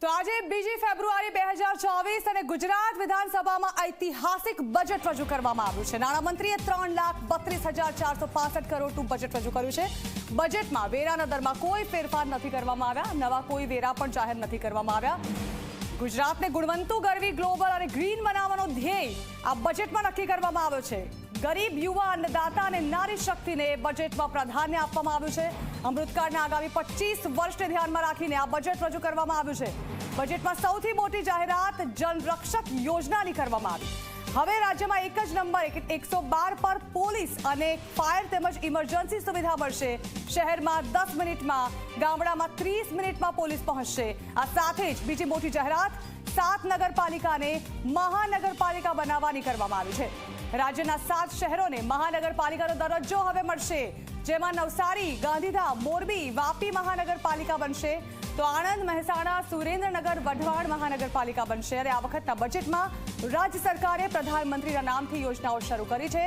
તો આજે 2 ફેબ્રુઆરી 2024 અને ગુજરાત વિધાનસભામાં ઐતિહાસિક બજેટ રજૂ કરવામાં આવ્યું છે। નાણામંત્રીએ 3,32,465 કરોડનું બજેટ રજૂ કર્યું છે। બજેટમાં વેરાના દરમાં કોઈ ફેરફાર નથી કરવામાં આવ્યા, નવા કોઈ વેરા પણ જાહેર નથી કરવામાં આવ્યા। ગુજરાતને ગુણવંતુ ગરવી ગ્લોબલ અને ગ્રીન બનાવવાનો ધ્યેય આ બજેટમાં નક્કી કરવામાં આવ્યો છે। ગરીબ યુવા અન્નદાતા અને નારી શક્તિને બજેટમાં પ્રાધાન્ય આપવામાં આવ્યું છે। અમૃતકાળના આગામી 25 વર્ષને ધ્યાનમાં રાખીને આ બજેટ રજૂ કરવામાં આવ્યું છે। બજેટમાં સૌથી મોટી જાહેરાત જનરક્ષક યોજનાની કરવામાં આવી। હવે રાજ્યમાં એક જ નંબર 112 પર પોલીસ અને ફાયર તેમજ ઇમરજન્સી સુવિધા મળશે। શહેરમાં 10 મિનિટમાં, ગામડામાં 30 મિનિટમાં પોલીસ પહોંચશે। આ સાથે જ બીજી મોટી જાહેરાત 7 નગરપાલિકાને મહાનગરપાલિકા બનાવવાની કરવામાં આવી છે। રાજ્યના 7 શહેરોને મહાનગરપાલિકાનો દરજ્જો હવે મળશે, જેમાં નવસારી, ગાંધીધામ, મોરબી, વાપી મહાનગરપાલિકા બનશે, તો આણંદ, મહેસાણા, સુરેન્દ્રનગર, વઢવાણ મહાનગરપાલિકા બનશે। અને આ વખતના બજેટમાં રાજ્ય સરકારે પ્રધાનમંત્રીના નામથી યોજનાઓ શરૂ કરી છે।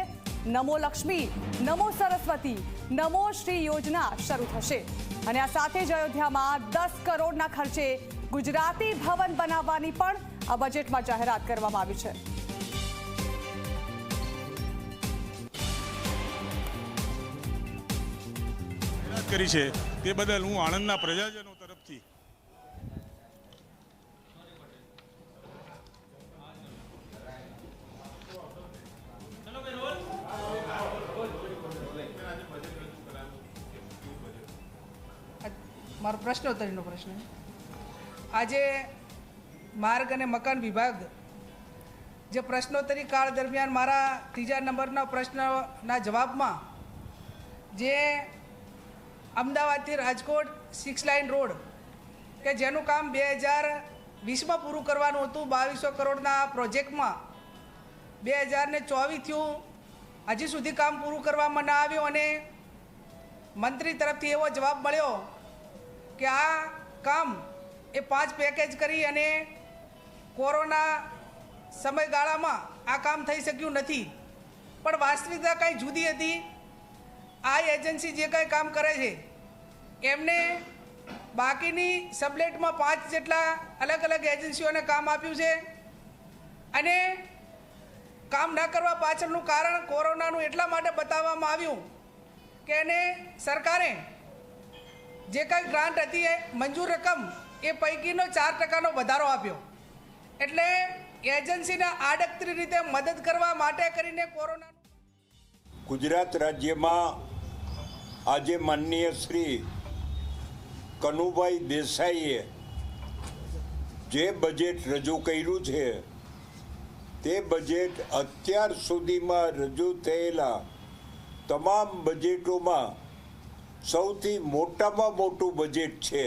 નમો લક્ષ્મી, નમો સરસ્વતી, નમો શ્રી યોજના શરૂ થશે। અને આ સાથે જ અયોધ્યામાં 10 કરોડના ખર્ચે ગુજરાતી ભવન બનાવવાની પણ આ બજેટમાં જાહેરાત કરવામાં આવી છે। કરી છે તે બદલ હું આણંદના પ્રજાજનો તરફથી મારો પ્રશ્નોત્તરીનો પ્રશ્ન આજે માર્ગ અને મકાન વિભાગ જે પ્રશ્નોત્તરી કાળ દરમિયાન મારા 3જા નંબરના પ્રશ્નના જવાબમાં જે અમદાવાદથી રાજકોટ 6 લાઇન રોડ કે જેનું કામ 2020માં પૂરું કરવાનું હતું 2200 કરોડના પ્રોજેક્ટમાં 2024 થયું, હજી સુધી કામ પૂરું કરવામાં ના આવ્યું અને મંત્રી તરફથી એવો જવાબ મળ્યો કે આ કામ એ 5 પેકેજ કરી અને કોરોના સમયગાળામાં આ કામ થઈ શક્યું નથી, પણ વાસ્તવિકતા કંઈ જુદી હતી। આ એજન્સી જે કંઈ કામ કરે છે એમને બાકીની સબલેટમાં 5 જેટલા અલગ અલગ એજન્સીઓને કામ આપ્યું છે અને કામ ન કરવા પાછળનું કારણ કોરોનાનું એટલા માટે બતાવવામાં આવ્યું કે એને સરકારે જે કંઈ ગ્રાન્ટ હતી એ મંજૂર રકમ એ પૈકીનો 4%નો વધારો આપ્યો, એટલે એજન્સીને આડકતરી રીતે મદદ કરવા માટે કરીને કોરોનાનું ગુજરાત રાજ્યમાં આજે માનનીય શ્રી કનુભાઈ દેસાઈએ જે બજેટ રજૂ કર્યું છે તે બજેટ અત્યાર સુધીમાં રજૂ થયેલા તમામ બજેટોમાં સૌથી મોટામાં મોટું બજેટ છે।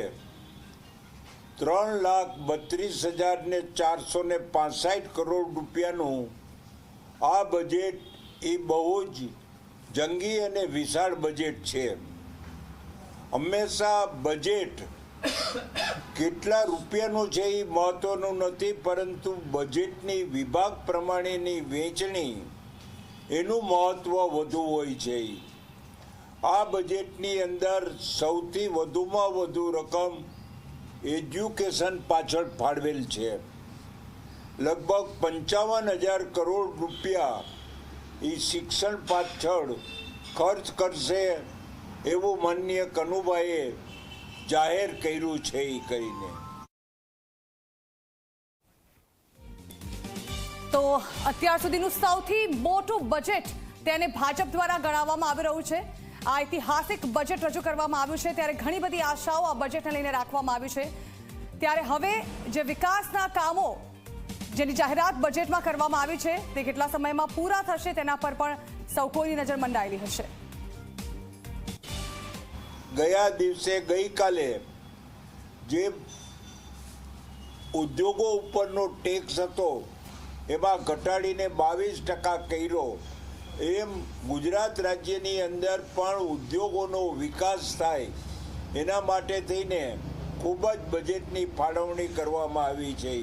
3,32,465 કરોડ રૂપિયાનું આ બજેટ એ બહુ જ જંગી અને વિશાળ બજેટ છે। હંમેશા બજેટ કેટલા રૂપિયાનું છે એ મહત્વનું નથી, પરંતુ બજેટની વિભાગ પ્રમાણેની વહેંચણી એનું મહત્વ વધુ હોય છે। આ બજેટની અંદર સૌથી વધુમાં વધુ રકમ એજ્યુકેશન પાછળ ફાળવેલ છે। લગભગ 55,000 કરોડ રૂપિયા એ શિક્ષણ પાછળ ખર્ચ કરશે એવું માનનીય કનુભાઈએ જાહેર કર્યું છે। એ કરીને તો અત્યાર સુધીનું સૌથી મોટું બજેટ તેને ભાજપ દ્વારા ગણાવવામાં આવી રહ્યું છે। આ ઐતિહાસિક બજેટ રજૂ કરવામાં આવ્યું છે, ત્યારે ઘણી બધી આશાઓ આ બજેટને લઈને રાખવામાં આવી છે। ત્યારે હવે જે વિકાસના કામો જેની જાહેરાત બજેટમાં કરવામાં આવી છે તે કેટલા સમયમાં પૂરા થશે તેના પર પણ સૌ કોઈની નજર મંડાયેલી હશે। ગયા દિવસે ગઈકાલે જે ઉદ્યોગો ઉપરનો ટેક્સ હતો એમાં ઘટાડીને 22% કર્યો, એમ ગુજરાત રાજ્યની અંદર પણ ઉદ્યોગોનો વિકાસ થાય એના માટે થઈને ખૂબ જ બજેટની ફાળવણી કરવામાં આવી છે।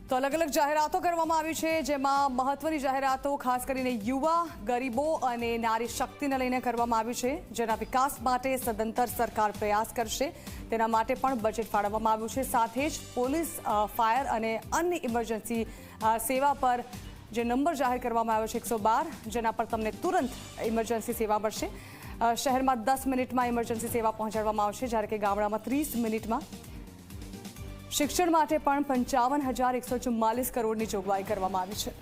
તો અલગ અલગ જાહેરાતો કરવામાં આવી છે, જેમાં મહત્વની જાહેરાતો ખાસ કરીને યુવા, ગરીબો અને નારી શક્તિને લઈને કરવામાં આવી છે, જેના વિકાસ માટે સદંતર સરકાર પ્રયાસ કરશે. તેના માટે પણ બજેટ ફાળવવામાં આવ્યું છે. સાથે જ પોલીસ, ફાયર અને અન્ય ઇમરજન્સી સેવા પર જે નંબર જાહેર કરવામાં આવ્યો છે 112, જેના પર તમને તુરંત ઇમરજન્સી સેવા મળશે. શહેરમાં 10 મિનિટમાં ઇમરજન્સી સેવા પહોંચાડવામાં આવશે, જ્યારે કે ગામડામાં 30 મિનિટમાં. શિક્ષણ માટે પણ 55,144 કરોડની જોગવાઈ કરવામાં આવી છે.